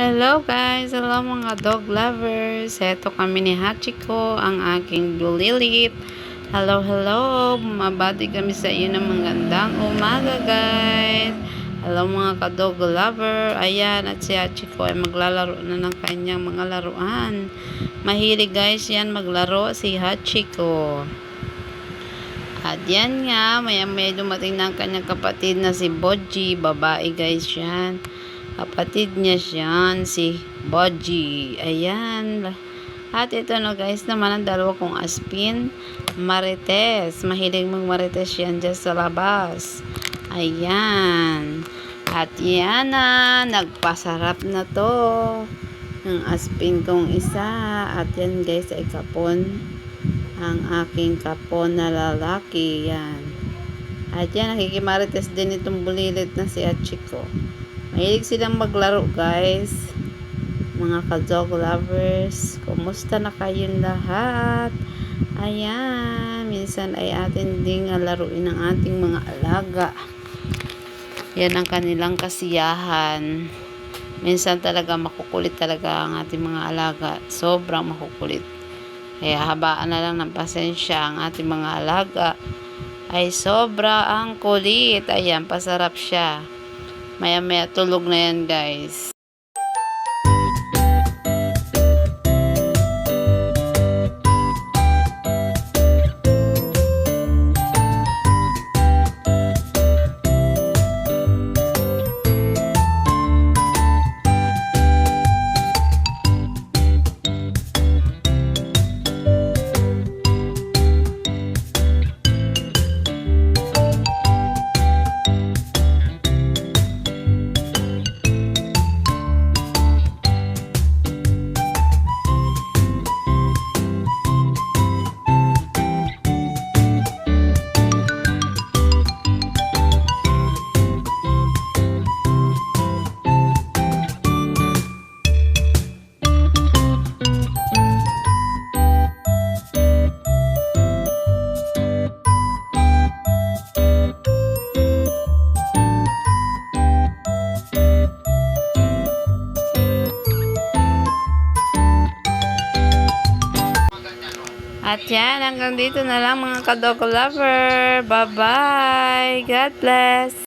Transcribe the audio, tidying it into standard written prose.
Hello guys! Hello mga dog lovers! Heto kami ni Hachiko, ang aking Blue Lilith. Hello, hello! Mabati kami sa iyo ng magandang umaga guys! Hello mga ka-dog lover! Ayan, at si Hachiko ay maglalaro na ng kanyang mga laruan. Mahilig guys yan maglaro si Hachiko. At yan nga, maya-maya dumating na ang kanyang kapatid na si Boji. Babae guys yan. Kapatid niya siyan, si Boji. Ayan. At ito no guys naman ang dalawa kong aspin. Marites. Mahilig mag-marites yan dyan sa labas. Ayan. At yan na. Nagpasarap na to. Ang aspin kong isa. At yan guys ay kapon. Ang aking kapon na lalaki. Yan. At yan, nakikimarites din itong bulilit na si Hachiko. Mahilig silang maglaro guys. Mga ka-dog lovers. Kumusta na kayong lahat? Ayan. Minsan ay atin ding laruin ng ating mga alaga. Yan ang kanilang kasiyahan. Minsan talaga makukulit talaga ang ating mga alaga. Sobrang makukulit. Kaya habaan na lang ng pasensya ang ating mga alaga. Ay sobra ang kulit. Ayan, pasarap siya. Maya-maya tulog na yan guys. At yan, hanggang dito na lang mga ka-dog lover. Bye-bye. God bless.